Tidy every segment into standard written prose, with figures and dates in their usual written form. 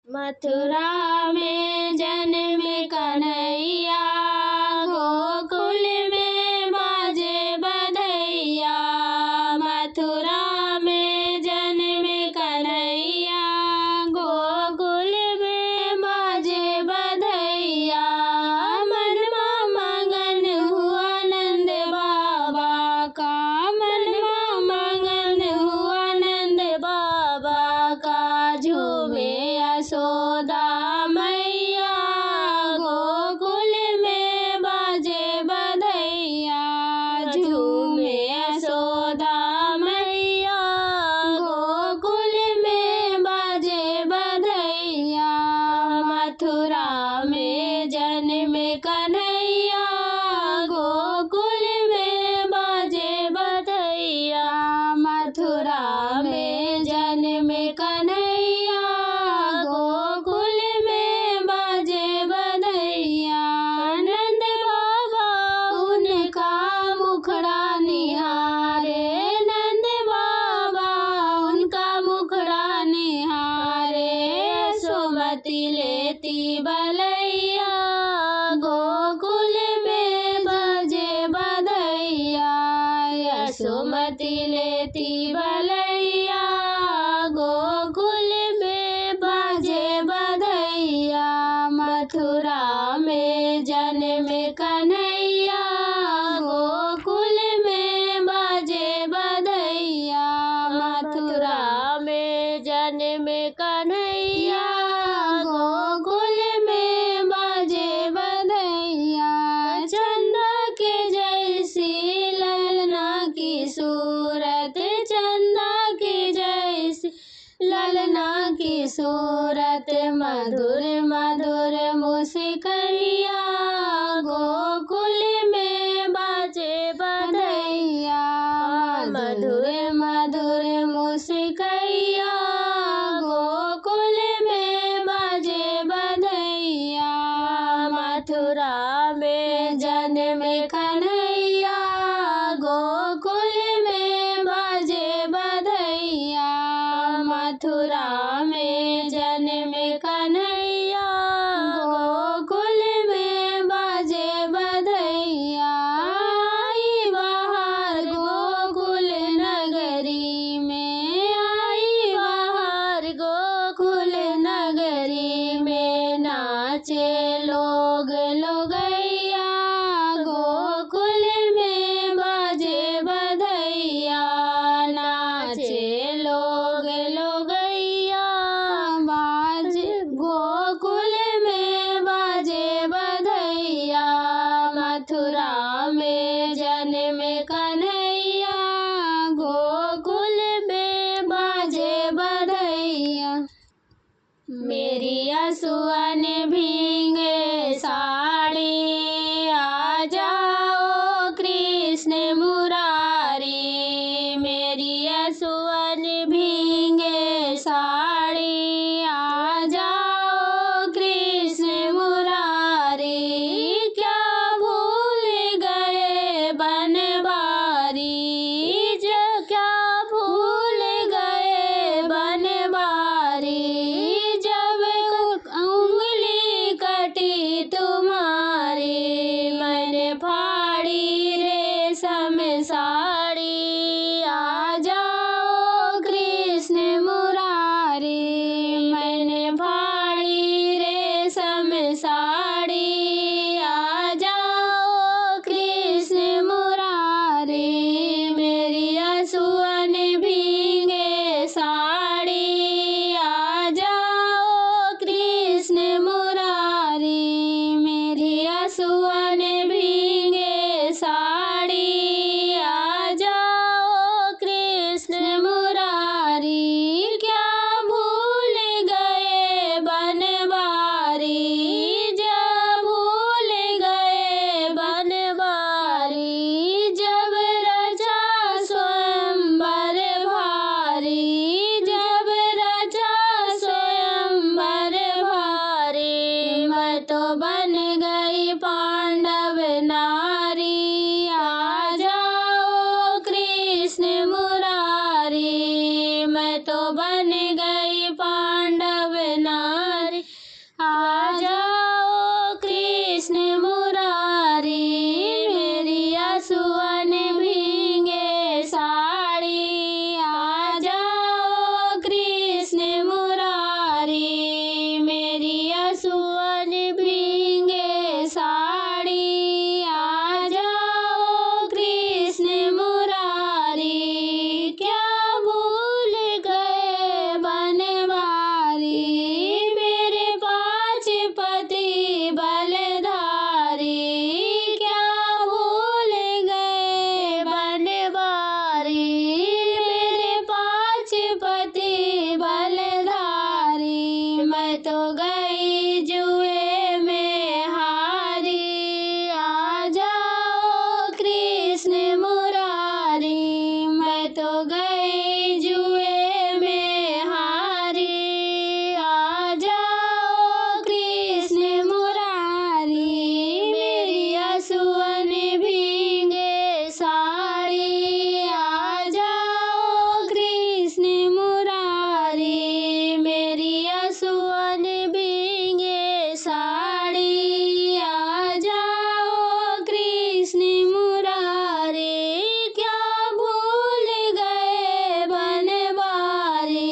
मथुरा में जन्मे कन्हैया, गोकुल में बाजे बधैया। मथुरा में जन्मे कन्हैया, गोकुल में बाजे बधैया। मनमा मगन हुआ नंद बाबा का, मनमा मगन हुआ नंद बाबा का। झूमे यशोदा मैया, गोकुल में बाजे बधैया। झूमे यशोदा मैया, गोकुल में बाजे बधैया। मथुरा में जन्मे कन्हैया, गोकुल में बाजे बधैया। मथुरा में जन्मे कन्हैया, गोकुल में बाजे बधैया। नंद बाबा उनका मुखड़ा निहारे, नंद बाबा उनका मुखड़ा निहारे। यशोमती लेती बलैया, गोकुल में बाजे बधैया। यशोमती लेती बलैया, गोकुल में बाजे बधैया। मथुरा में जन्मे कन्हैया, गोकुल में बाजे बधैया। मथुरा में जन्मे कन्हैया, गोकुल में बाजे बधैया। चंदा के जैसी ललना की सूरत, चंदा के जैसी ललना की सूरत। मधुर मधुर मुस्कैया, गोकुल में बाजे बधैया। मधुर मधुर मुस्कैया, गोकुल में बाजे बधैया। मथुरा में जन्मे कन्हैया, गोकुल में बाजे बधैया। मथुरा में जन्मे कन्हैया, गोकुल में बाजे बधैया। आई बाहर गोकुल नगरी में, आई बाहर गोकुल नगरी में। नाचे लोग लोगैया, गोकुल में बाजे बधैया। नाचे लोग लोगैया, बाजे गोकुल में बाजे बधैया। मथुरा में जन्मे कन्हैया, गोकुल में बाजे बधैया। मेरी असुअन भींगे साड़ी, आ जाओ कृष्ण मुरारी। मेरी असुअन भींगे साड़ी, आ जाओ कृष्ण मुरारी। क्या भूल गए बनवारी, जो क्या भूल गए बनवारी। जब उंगली कटी तुम्हारी, मैं तो गई जुए में हारी, आ जाओ कृष्ण मुरारी। मैं तो गई जुए में हारी, आ जाओ कृष्ण मुरारी। मेरी असुवन भीगे साड़ी, आ जाओ कृष्ण मुरारी। मेरी असुवन भीगे साड़ी, आ जाओ कृष्ण मुरारी। क्या भूल गए बनवारी,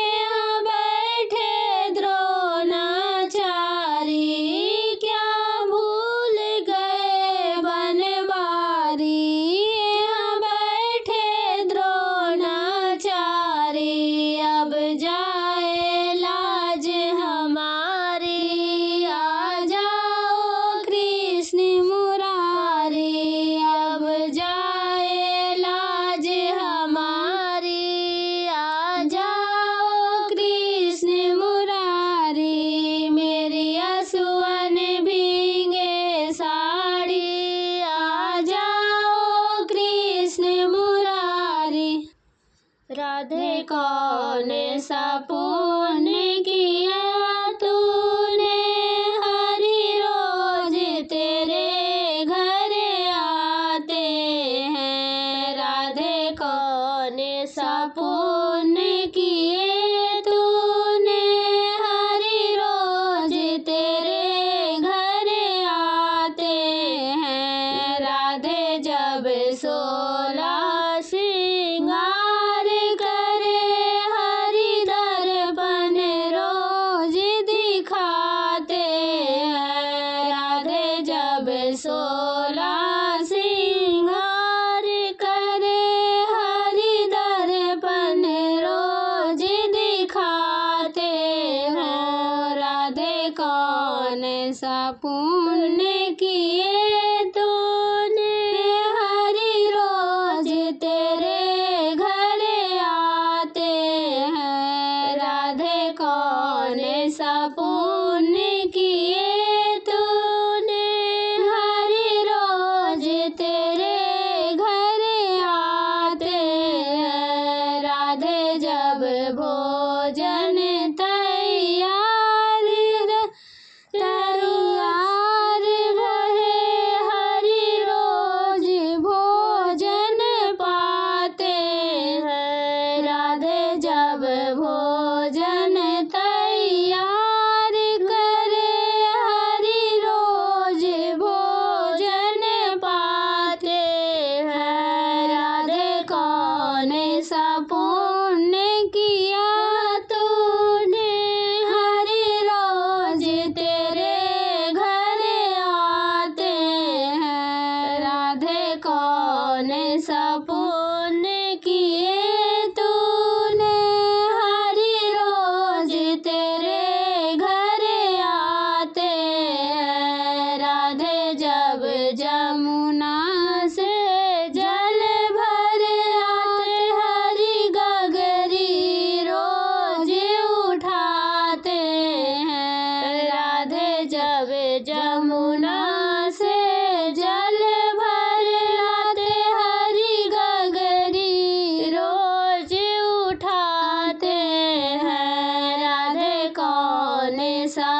यहाँ बैठे द्रोणाचारी। क्या भूल गए बनवारी, यहाँ बैठे द्रोणाचारी। अब जाए लाज हमारी, आ जाओ कृष्ण मुरारी। अब जाए लाज हमारी, आ जाओ कृष्ण मुरारी। मेरी असुवन भीगे साड़ी, आ जाओ कृष्ण मुरारी। राधे कौन सा पुण्य किया तूने, हरि रोज तेरे घर आते हैं। राधे कौन सा पुण्य किए तूने, हरि रोज तेरे घर आते हैं। राधे जब 16 श्रृंगार करे, हरि दर्पण रोज दिखाते हैं। राधे जब 16 श्रृंगार करे, हरि दर्पण रोज दिखाते हैं। राधे कौन सा पुण्य किए तूने, हरि रोज तेरे घर आते हैं। राधे कौन सा पुण्य किए तूने, हरि रोज तेरे घर आते हैं। राधे जब भोजन तैयार तैयार रहे, हरि रोज भोजन पाते हैं। राधे जब भोजन तैयार करे, हरि रोज भोजन पाते हैं। राधे कौन सा पुण्य किया तूने, हरि रोज तेरे घर आते हैं। राधे कौन सा पुण्य किए तूने, हरि रोज तेरे घर आते हैं। राधे जब जमुना से जल भर आते, हरि गगरी रोज उठाते हैं। राधे जब जमुना से जल भर आते, हरि गगरी रोज उठाते हैं। राधे कौन सा